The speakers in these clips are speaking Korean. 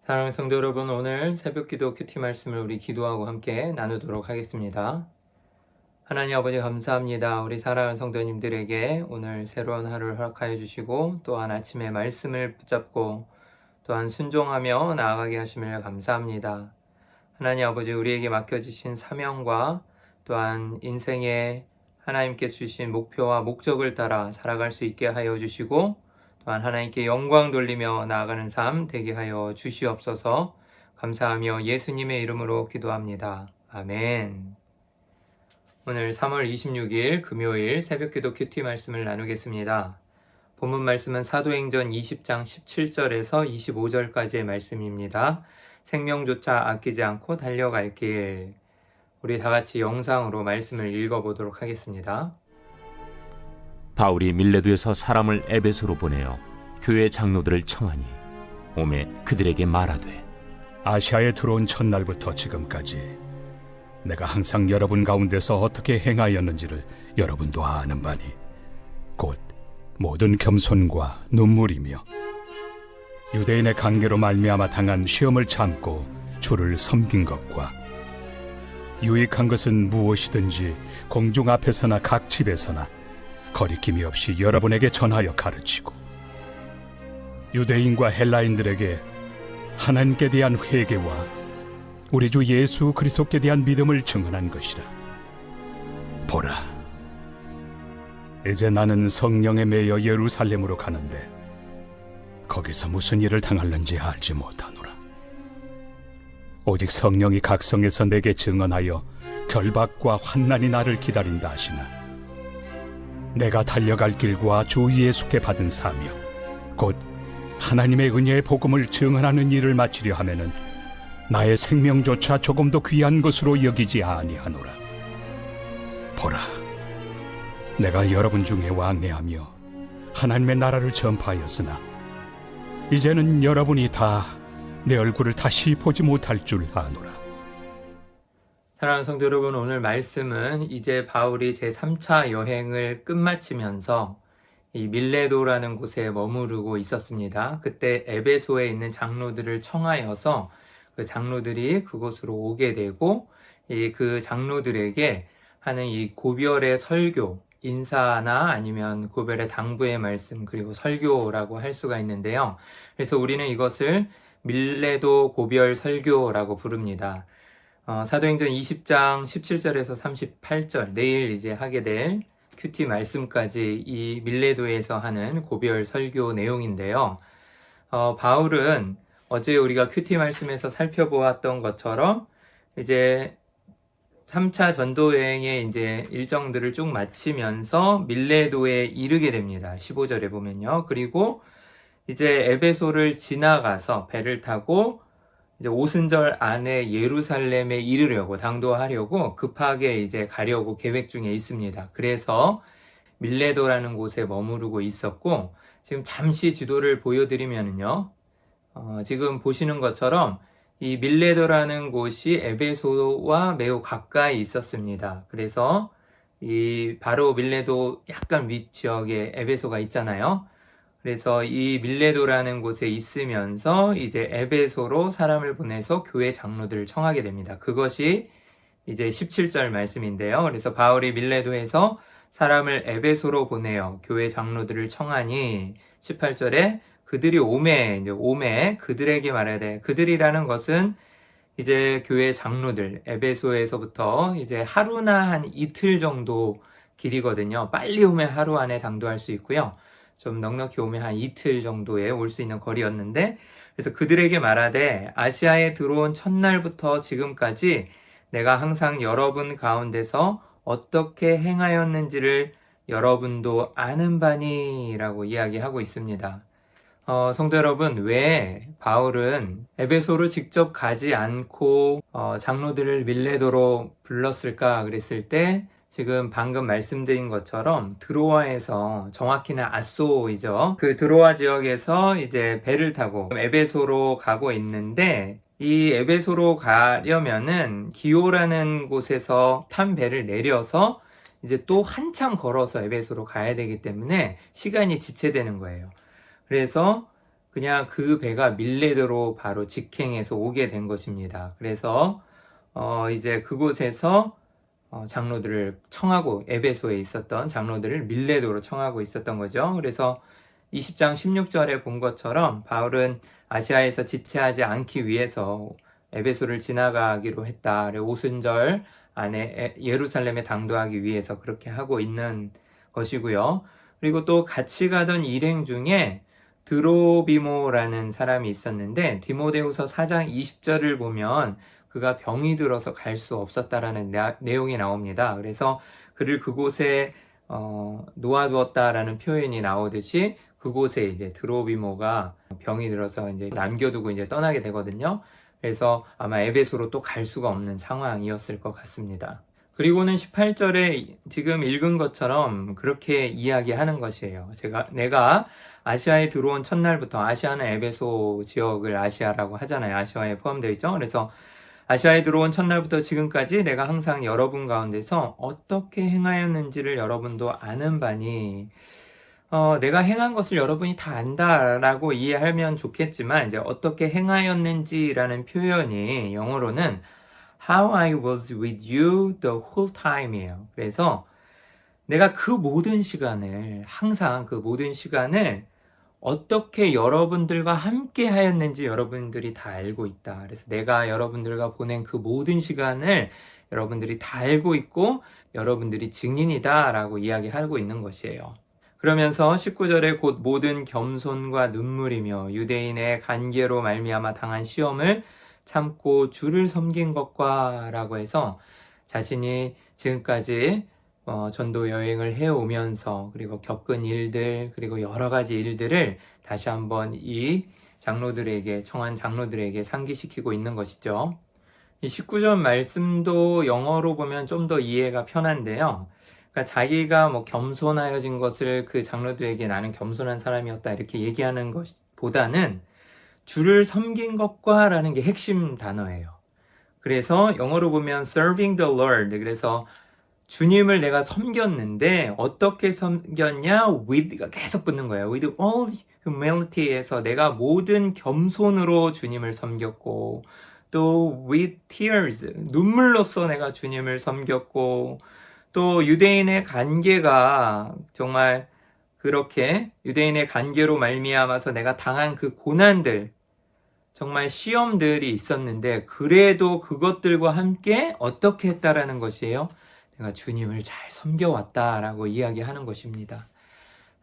사랑하는 성도 여러분, 오늘 새벽기도 큐티 말씀을 우리 기도하고 함께 나누도록 하겠습니다. 하나님 아버지 감사합니다. 우리 사랑하는 성도님들에게 오늘 새로운 하루를 허락하여 주시고 또한 아침에 말씀을 붙잡고 또한 순종하며 나아가게 하심을 감사합니다. 하나님 아버지, 우리에게 맡겨주신 사명과 또한 인생에 하나님께 주신 목표와 목적을 따라 살아갈 수 있게 하여 주시고 또한 하나님께 영광 돌리며 나아가는 삶 되게 하여 주시옵소서. 감사하며 예수님의 이름으로 기도합니다. 아멘. 오늘 3월 26일 금요일 새벽기도 큐티 말씀을 나누겠습니다. 본문 말씀은 사도행전 20장 17절에서 25절까지의 말씀입니다. 생명조차 아끼지 않고 달려갈 길. 우리 다 같이 영상으로 말씀을 읽어보도록 하겠습니다. 바울이 밀레도에서 사람을 에베소로 보내어 교회 장로들을 청하니 오매 그들에게 말하되, 아시아에 들어온 첫날부터 지금까지 내가 항상 여러분 가운데서 어떻게 행하였는지를 여러분도 아는 바니 곧 모든 겸손과 눈물이며 유대인의 관계로 말미암아 당한 시험을 참고 주를 섬긴 것과 유익한 것은 무엇이든지 공중 앞에서나 각 집에서나 거리낌이 없이 여러분에게 전하여 가르치고 유대인과 헬라인들에게 하나님께 대한 회개와 우리 주 예수 그리스도께 대한 믿음을 증언한 것이라. 보라, 이제 나는 성령에 매여 예루살렘으로 가는데 거기서 무슨 일을 당할는지 알지 못하노라. 오직 성령이 각성에서 내게 증언하여 결박과 환난이 나를 기다린다 하시나 내가 달려갈 길과 주 예수께 받은 사명 곧 하나님의 은혜의 복음을 증언하는 일을 마치려 하면은 나의 생명조차 조금도 귀한 것으로 여기지 아니하노라. 보라, 내가 여러분 중에 왕래하며 하나님의 나라를 전파하였으나 이제는 여러분이 다 내 얼굴을 다시 보지 못할 줄 아노라. 사랑하는 성도 여러분, 오늘 말씀은 이제 바울이 제3차 여행을 끝마치면서 이 밀레도라는 곳에 머무르고 있었습니다. 그때 에베소에 있는 장로들을 청하여서 그 장로들이 그곳으로 오게 되고 그 장로들에게 하는 이 고별의 설교, 인사나 아니면 고별의 당부의 말씀, 그리고 설교라고 할 수가 있는데요. 그래서 우리는 이것을 밀레도 고별 설교라고 부릅니다. 사도행전 20장 17절에서 38절, 내일 이제 하게 될 큐티 말씀까지 이 밀레도에서 하는 고별 설교 내용인데요. 바울은 어제 우리가 큐티 말씀에서 살펴보았던 것처럼 이제 3차 전도 여행의 이제 일정들을 쭉 마치면서 밀레도에 이르게 됩니다. 15절에 보면요. 그리고 이제 에베소를 지나가서 배를 타고 이제 오순절 안에 예루살렘에 이르려고 당도하려고 급하게 이제 가려고 계획 중에 있습니다. 그래서 밀레도라는 곳에 머무르고 있었고, 지금 잠시 지도를 보여드리면요, 지금 보시는 것처럼 이 밀레도라는 곳이 에베소와 매우 가까이 있었습니다. 그래서 이 바로 밀레도 약간 윗 지역에 에베소가 있잖아요. 그래서 이 밀레도라는 곳에 있으면서 이제 에베소로 사람을 보내서 교회 장로들을 청하게 됩니다. 그것이 이제 17절 말씀인데요. 그래서 바울이 밀레도에서 사람을 에베소로 보내어 교회 장로들을 청하니 18절에 그들이 오매 그들에게 말해야 돼. 그들이라는 것은 이제 교회 장로들, 에베소에서부터 이제 하루나 한 이틀 정도 길이거든요. 빨리 오면 하루 안에 당도할 수 있고요. 좀 넉넉히 오면 한 이틀 정도에 올 수 있는 거리였는데, 그래서 그들에게 말하되 아시아에 들어온 첫날부터 지금까지 내가 항상 여러분 가운데서 어떻게 행하였는지를 여러분도 아는 바니 라고 이야기하고 있습니다. 성도 여러분, 왜 바울은 에베소로 직접 가지 않고 장로들을 밀레도로 불렀을까 그랬을 때, 지금 방금 말씀드린 것처럼 드로아에서, 정확히는 아소이죠. 그 드로아 지역에서 이제 배를 타고 에베소로 가고 있는데, 이 에베소로 가려면은 기오라는 곳에서 탄 배를 내려서 이제 또 한참 걸어서 에베소로 가야 되기 때문에 시간이 지체되는 거예요. 그래서 그냥 그 배가 밀레도로 바로 직행해서 오게 된 것입니다. 그래서 이제 그곳에서 장로들을 청하고, 에베소에 있었던 장로들을 밀레도로 청하고 있었던 거죠. 그래서 20장 16절에 본 것처럼 바울은 아시아에서 지체하지 않기 위해서 에베소를 지나가기로 했다. 오순절 안에 예루살렘에 당도하기 위해서 그렇게 하고 있는 것이고요. 그리고 또 같이 가던 일행 중에 드로비모라는 사람이 있었는데, 디모데후서 4장 20절을 보면 그가 병이 들어서 갈 수 없었다라는 내용이 나옵니다. 그래서 그를 그곳에 놓아두었다라는 표현이 나오듯이 그곳에 이제 드로비모가 병이 들어서 이제 남겨두고 이제 떠나게 되거든요. 그래서 아마 에베소로 또 갈 수가 없는 상황이었을 것 같습니다. 그리고는 18절에 지금 읽은 것처럼 그렇게 이야기하는 것이에요. 내가 아시아에 들어온 첫날부터, 아시아는 에베소 지역을 아시아라고 하잖아요. 아시아에 포함되어 있죠. 그래서 아시아에 들어온 첫날부터 지금까지 내가 항상 여러분 가운데서 어떻게 행하였는지를 여러분도 아는 바니, 내가 행한 것을 여러분이 다 안다라고 이해하면 좋겠지만, 이제 어떻게 행하였는지라는 표현이 영어로는 How I was with you the whole time이에요. 그래서 내가 그 모든 시간을, 항상 그 모든 시간을 어떻게 여러분들과 함께 하였는지 여러분들이 다 알고 있다. 그래서 내가 여러분들과 보낸 그 모든 시간을 여러분들이 다 알고 있고 여러분들이 증인이다 라고 이야기하고 있는 것이에요. 그러면서 19절에 곧 모든 겸손과 눈물이며 유대인의 간계로 말미암아 당한 시험을 참고 주를 섬긴 것과 라고 해서 자신이 지금까지 전도 여행을 해오면서 그리고 겪은 일들, 그리고 여러 가지 일들을 다시 한번 이 장로들에게, 청한 장로들에게 상기시키고 있는 것이죠. 이 19절 말씀도 영어로 보면 좀 더 이해가 편한데요. 그러니까 자기가 겸손하여진 것을 그 장로들에게 나는 겸손한 사람이었다 이렇게 얘기하는 것보다는 주를 섬긴 것과 라는 게 핵심 단어예요. 그래서 영어로 보면 serving the Lord, 그래서 주님을 내가 섬겼는데 어떻게 섬겼냐? with가 계속 붙는 거예요. with all humility에서 내가 모든 겸손으로 주님을 섬겼고, 또 with tears, 눈물로써 내가 주님을 섬겼고, 또 유대인의 관계가 정말 그렇게 유대인의 관계로 말미암아서 내가 당한 그 고난들, 정말 시험들이 있었는데 그래도 그것들과 함께 어떻게 했다라는 것이에요? 내가 주님을 잘 섬겨왔다라고 이야기하는 것입니다.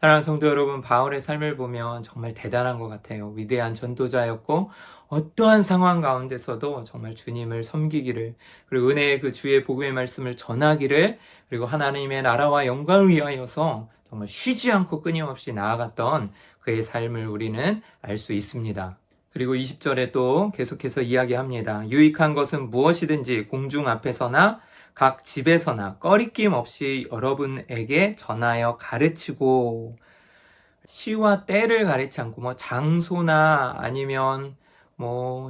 사랑하는 성도 여러분, 바울의 삶을 보면 정말 대단한 것 같아요. 위대한 전도자였고 어떠한 상황 가운데서도 정말 주님을 섬기기를, 그리고 은혜의 그 주의 복음의 말씀을 전하기를, 그리고 하나님의 나라와 영광을 위하여서 정말 쉬지 않고 끊임없이 나아갔던 그의 삶을 우리는 알 수 있습니다. 그리고 20절에 또 계속해서 이야기합니다. 유익한 것은 무엇이든지 공중 앞에서나 각 집에서나 꺼리낌 없이 여러분에게 전하여 가르치고, 시와 때를 가리지 않고 장소나 아니면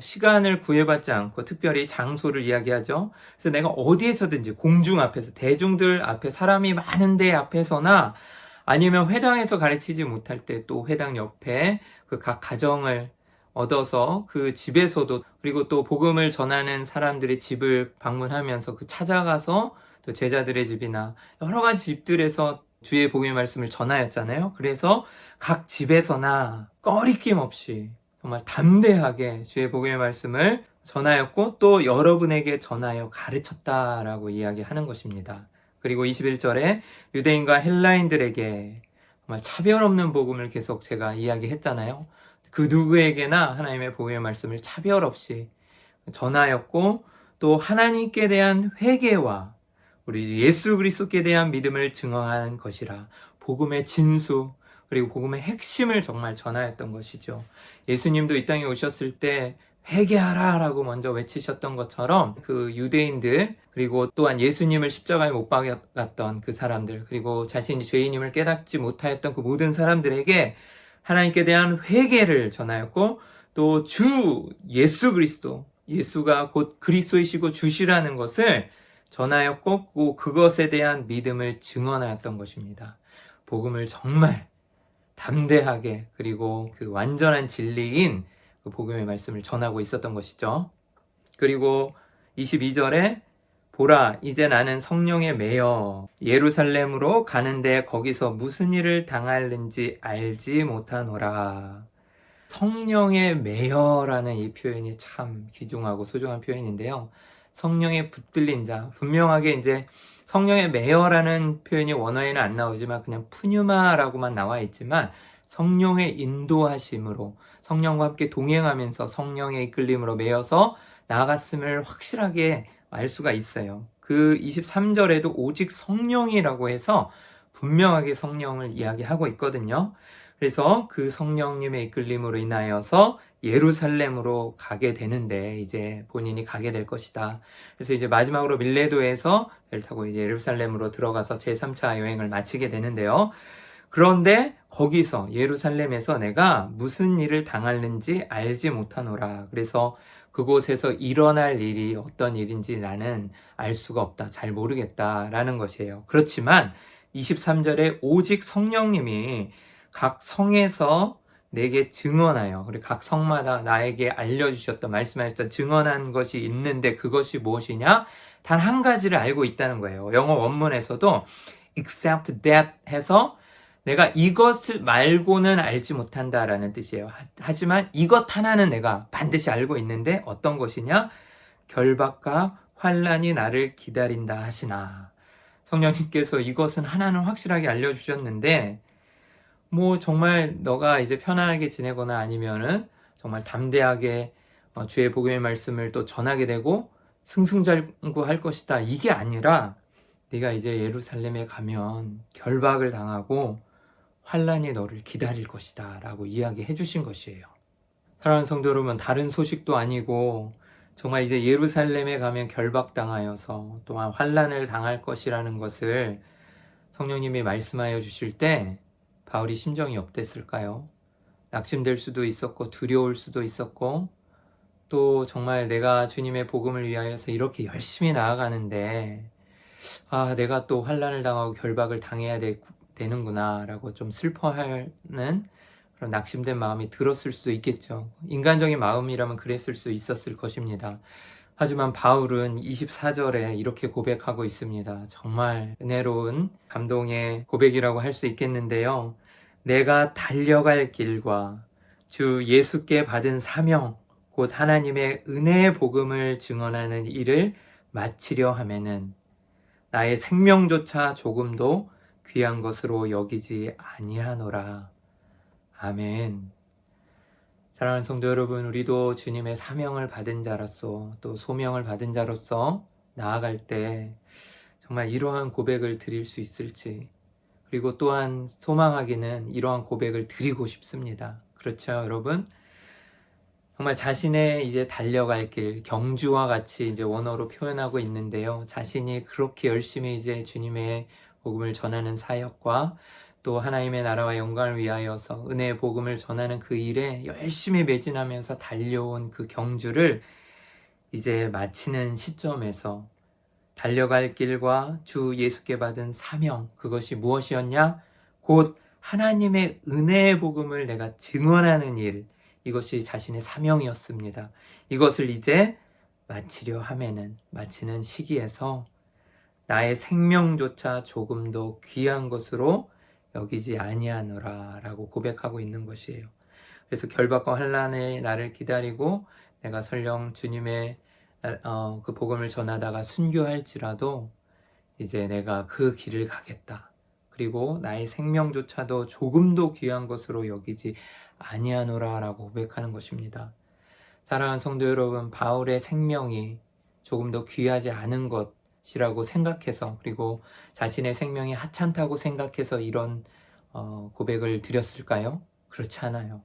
시간을 구애받지 않고, 특별히 장소를 이야기하죠. 그래서 내가 어디에서든지, 공중 앞에서, 대중들 앞에, 사람이 많은 데 앞에서나 아니면 회당에서 가르치지 못할 때 또 회당 옆에 그 각 가정을 얻어서 그 집에서도, 그리고 또 복음을 전하는 사람들의 집을 방문하면서 그 찾아가서 또 제자들의 집이나 여러 가지 집들에서 주의 복음의 말씀을 전하였잖아요. 그래서 각 집에서나 꺼리낌 없이 정말 담대하게 주의 복음의 말씀을 전하였고 또 여러분에게 전하여 가르쳤다라고 이야기하는 것입니다. 그리고 21절에 유대인과 헬라인들에게 정말 차별 없는 복음을 계속 제가 이야기했잖아요. 그 누구에게나 하나님의 복음의 말씀을 차별 없이 전하였고, 또 하나님께 대한 회개와 우리 예수 그리스도께 대한 믿음을 증언한 것이라, 복음의 진수 그리고 복음의 핵심을 정말 전하였던 것이죠. 예수님도 이 땅에 오셨을 때 회개하라 라고 먼저 외치셨던 것처럼 그 유대인들, 그리고 또한 예수님을 십자가에 못 박았던 그 사람들, 그리고 자신이 죄인임을 깨닫지 못하였던 그 모든 사람들에게 하나님께 대한 회개를 전하였고, 또 주 예수 그리스도, 예수가 곧 그리스도이시고 주시라는 것을 전하였고, 그것에 대한 믿음을 증언하였던 것입니다. 복음을 정말 담대하게 그리고 그 완전한 진리인 그 복음의 말씀을 전하고 있었던 것이죠. 그리고 22절에 보라, 이제 나는 성령에 매여 예루살렘으로 가는데 거기서 무슨 일을 당하는지 알지 못하노라. 성령에 매여라는 이 표현이 참 귀중하고 소중한 표현인데요. 성령에 붙들린 자, 분명하게 이제 성령에 매여라는 표현이 원어에는 안 나오지만 그냥 푸뉴마라고만 나와 있지만 성령의 인도하심으로 성령과 함께 동행하면서 성령의 이끌림으로 매여서 나아갔음을 확실하게 알 수가 있어요. 그 23절에도 오직 성령이라고 해서 분명하게 성령을 이야기하고 있거든요. 그래서 그 성령님의 이끌림으로 인하여서 예루살렘으로 가게 되는데 이제 본인이 가게 될 것이다. 그래서 이제 마지막으로 밀레도에서 배를 타고 이제 예루살렘으로 들어가서 제3차 여행을 마치게 되는데요. 그런데 거기서 예루살렘에서 내가 무슨 일을 당하는지 알지 못하노라. 그래서 그곳에서 일어날 일이 어떤 일인지 나는 알 수가 없다. 잘 모르겠다라는 것이에요. 그렇지만 23절에 오직 성령님이 각 성에서 내게 증언하여, 그리고 각 성마다 나에게 알려주셨던, 말씀하셨던 증언한 것이 있는데 그것이 무엇이냐? 단 한 가지를 알고 있다는 거예요. 영어 원문에서도 except that 해서 내가 이것을 말고는 알지 못한다라는 뜻이에요. 하지만 이것 하나는 내가 반드시 알고 있는데 어떤 것이냐? 결박과 환난이 나를 기다린다 하시나. 성령님께서 이것은 하나는 확실하게 알려주셨는데 뭐 정말 너가 이제 편안하게 지내거나 아니면은 정말 담대하게 주의 복음의 말씀을 또 전하게 되고 승승장구할 것이다. 이게 아니라 네가 이제 예루살렘에 가면 결박을 당하고 환난이 너를 기다릴 것이다 라고 이야기해 주신 것이에요. 사랑하는 성도 여러분, 다른 소식도 아니고 정말 이제 예루살렘에 가면 결박당하여서 또한 환난을 당할 것이라는 것을 성령님이 말씀하여 주실 때 바울이 심정이 어땠을까요? 낙심될 수도 있었고 두려울 수도 있었고 또 정말 내가 주님의 복음을 위하여서 이렇게 열심히 나아가는데 내가 또 환난을 당하고 결박을 당해야 되는구나 라고 좀 슬퍼하는 그런 낙심된 마음이 들었을 수도 있겠죠. 인간적인 마음이라면 그랬을 수 있었을 것입니다. 하지만 바울은 24절에 이렇게 고백하고 있습니다. 정말 은혜로운 감동의 고백이라고 할 수 있겠는데요. 내가 달려갈 길과 주 예수께 받은 사명, 곧 하나님의 은혜의 복음을 증언하는 일을 마치려 하면은 나의 생명조차 조금도 귀한 것으로 여기지 아니하노라. 아멘. 사랑하는 성도 여러분, 우리도 주님의 사명을 받은 자로서 또 소명을 받은 자로서 나아갈 때 정말 이러한 고백을 드릴 수 있을지, 그리고 또한 소망하기는 이러한 고백을 드리고 싶습니다. 그렇죠, 여러분? 정말 자신의 이제 달려갈 길, 경주와 같이 이제 원어로 표현하고 있는데요. 자신이 그렇게 열심히 이제 주님의 복음을 전하는 사역과 또 하나님의 나라와 영광을 위하여서 은혜의 복음을 전하는 그 일에 열심히 매진하면서 달려온 그 경주를 이제 마치는 시점에서 달려갈 길과 주 예수께 받은 사명, 그것이 무엇이었냐? 곧 하나님의 은혜의 복음을 내가 증언하는 일, 이것이 자신의 사명이었습니다. 이것을 이제 마치려 하면은, 마치는 시기에서 나의 생명조차 조금도 귀한 것으로 여기지 아니하노라 라고 고백하고 있는 것이에요. 그래서 결박과 환난의 나를 기다리고 내가 설령 주님의 그 복음을 전하다가 순교할지라도 이제 내가 그 길을 가겠다. 그리고 나의 생명조차도 조금도 귀한 것으로 여기지 아니하노라 라고 고백하는 것입니다. 사랑하는 성도 여러분, 바울의 생명이 조금 더 귀하지 않은 것이라고 생각해서, 그리고 자신의 생명이 하찮다고 생각해서 이런 고백을 드렸을까요? 그렇지 않아요.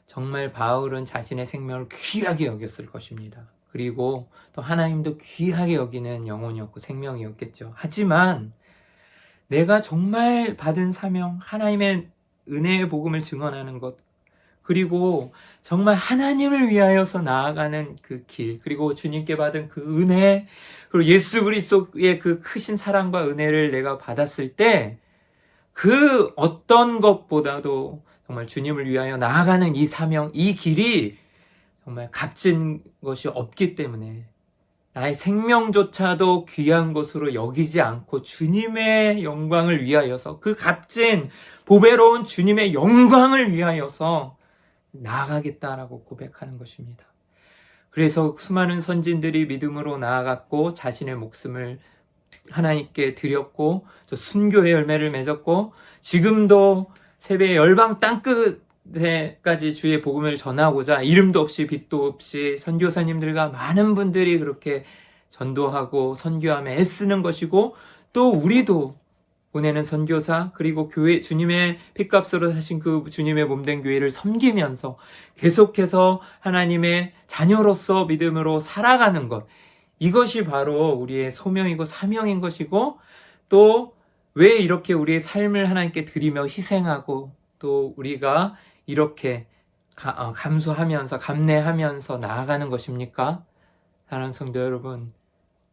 정말 바울은 자신의 생명을 귀하게 여겼을 것입니다. 그리고 또 하나님도 귀하게 여기는 영혼이었고 생명이었겠죠. 하지만 내가 정말 받은 사명, 하나님의 은혜의 복음을 증언하는 것, 그리고 정말 하나님을 위하여서 나아가는 그 길, 그리고 주님께 받은 그 은혜, 그리고 예수 그리스도의 그 크신 사랑과 은혜를 내가 받았을 때 그 어떤 것보다도 정말 주님을 위하여 나아가는 이 사명, 이 길이 정말 값진 것이 없기 때문에 나의 생명조차도 귀한 것으로 여기지 않고 주님의 영광을 위하여서, 그 값진 보배로운 주님의 영광을 위하여서 나아가겠다라고 고백하는 것입니다. 그래서 수많은 선진들이 믿음으로 나아갔고 자신의 목숨을 하나님께 드렸고 저 순교의 열매를 맺었고, 지금도 세계 열방 땅끝에까지 주의 복음을 전하고자 이름도 없이 빛도 없이 선교사님들과 많은 분들이 그렇게 전도하고 선교하며 애쓰는 것이고, 또 우리도 보내는 선교사, 그리고 교회, 주님의 핏값으로 사신 그 주님의 몸된 교회를 섬기면서 계속해서 하나님의 자녀로서 믿음으로 살아가는 것, 이것이 바로 우리의 소명이고 사명인 것이고, 또 왜 이렇게 우리의 삶을 하나님께 드리며 희생하고 또 우리가 이렇게 감수하면서 감내하면서 나아가는 것입니까? 사랑하는 성도 여러분,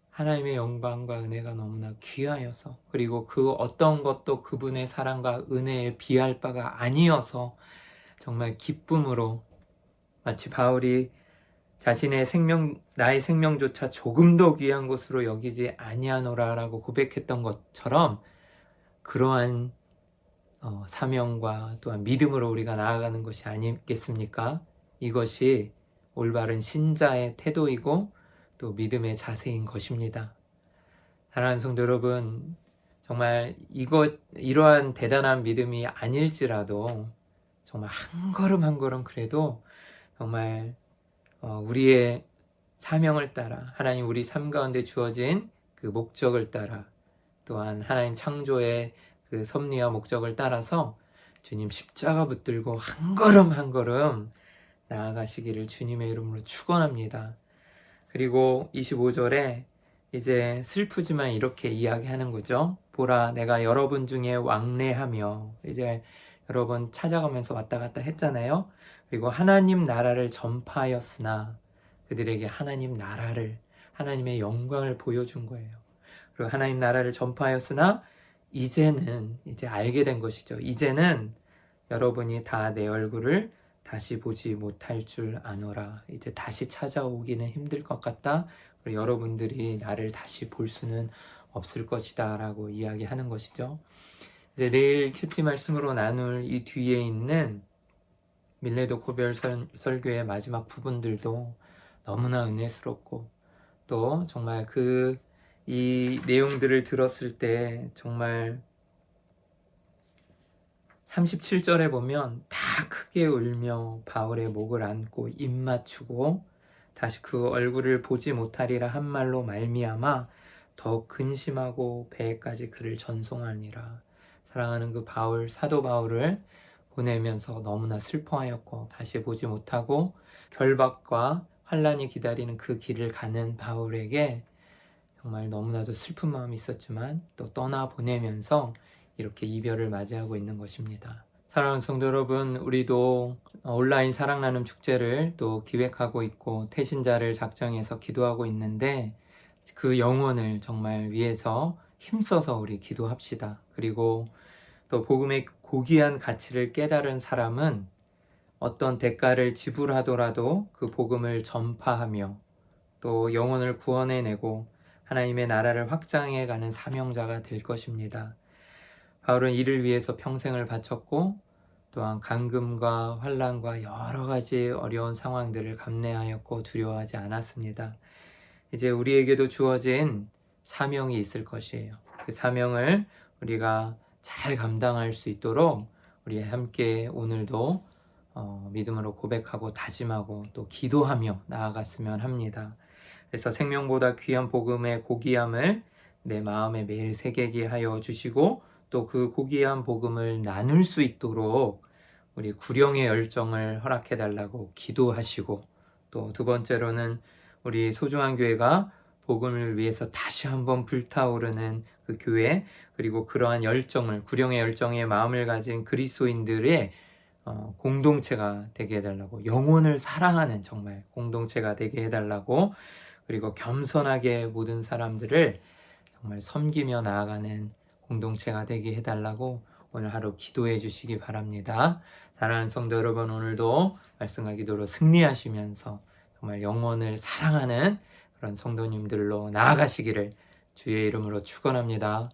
하나님의 영광과 은혜가 너무나 귀하여서, 그리고 그 어떤 것도 그분의 사랑과 은혜에 비할 바가 아니어서 정말 기쁨으로, 마치 바울이 자신의 생명, 나의 생명조차 조금 더 귀한 것으로 여기지 아니하노라라고 고백했던 것처럼, 그러한 사명과 또한 믿음으로 우리가 나아가는 것이 아니겠습니까? 이것이 올바른 신자의 태도이고 또 믿음의 자세인 것입니다. 사랑하는 성도 여러분, 정말 이러한 대단한 믿음이 아닐지라도 정말 한 걸음 한 걸음 그래도 정말 우리의 사명을 따라, 하나님 우리 삶 가운데 주어진 그 목적을 따라, 또한 하나님 창조의 그 섭리와 목적을 따라서 주님 십자가 붙들고 한 걸음 한 걸음 나아가시기를 주님의 이름으로 축원합니다. 그리고 25절에 이제 슬프지만 이렇게 이야기하는 거죠. 보라, 내가 여러분 중에 왕래하며, 이제 여러 번 찾아가면서 왔다 갔다 했잖아요. 그리고 하나님 나라를 전파하였으나, 그들에게 하나님 나라를, 하나님의 영광을 보여준 거예요. 그리고 하나님 나라를 전파하였으나 이제는 이제 알게 된 것이죠. 이제는 여러분이 다 내 얼굴을 다시 보지 못할 줄 아노라. 이제 다시 찾아오기는 힘들 것 같다. 그리고 여러분들이 나를 다시 볼 수는 없을 것이다 라고 이야기하는 것이죠. 이제 내일 큐티 말씀으로 나눌 이 뒤에 있는 밀레도 고별 설교의 마지막 부분들도 너무나 은혜스럽고, 또 정말 이 내용들을 들었을 때 정말 37절에 보면 다 크게 울며 바울의 목을 안고 입 맞추고 다시 그 얼굴을 보지 못하리라 한 말로 말미암아 더 근심하고 배에까지 그를 전송하니라. 사랑하는 그 바울, 사도 바울을 보내면서 너무나 슬퍼하였고 다시 보지 못하고 결박과 환난이 기다리는 그 길을 가는 바울에게 정말 너무나도 슬픈 마음이 있었지만 또 떠나보내면서 이렇게 이별을 맞이하고 있는 것입니다. 사랑하는 성도 여러분, 우리도 온라인 사랑나눔 축제를 또 기획하고 있고 태신자를 작정해서 기도하고 있는데, 그 영혼을 정말 위해서 힘써서 우리 기도합시다. 그리고 또 복음의 고귀한 가치를 깨달은 사람은 어떤 대가를 지불하더라도 그 복음을 전파하며 또 영혼을 구원해내고 하나님의 나라를 확장해가는 사명자가 될 것입니다. 바울은 이를 위해서 평생을 바쳤고 또한 간금과 환난과 여러 가지 어려운 상황들을 감내하였고 두려워하지 않았습니다. 이제 우리에게도 주어진 사명이 있을 것이에요. 그 사명을 우리가 잘 감당할 수 있도록 우리 함께 오늘도 믿음으로 고백하고 다짐하고 또 기도하며 나아갔으면 합니다. 그래서 생명보다 귀한 복음의 고귀함을 내 마음에 매일 새기게 하여 주시고, 또 그 고귀한 복음을 나눌 수 있도록 우리 구령의 열정을 허락해 달라고 기도하시고, 또 두 번째로는 우리 소중한 교회가 복음을 위해서 다시 한번 불타오르는 그 교회, 그리고 그러한 열정을, 구령의 열정에 마음을 가진 그리스도인들의 공동체가 되게 해달라고, 영혼을 사랑하는 정말 공동체가 되게 해달라고, 그리고 겸손하게 모든 사람들을 정말 섬기며 나아가는 공동체가 되게 해달라고 오늘 하루 기도해 주시기 바랍니다. 사랑하는 성도 여러분, 오늘도 말씀과 기도로 승리하시면서 정말 영혼을 사랑하는 그런 성도님들로 나아가시기를 주의 이름으로 축원합니다.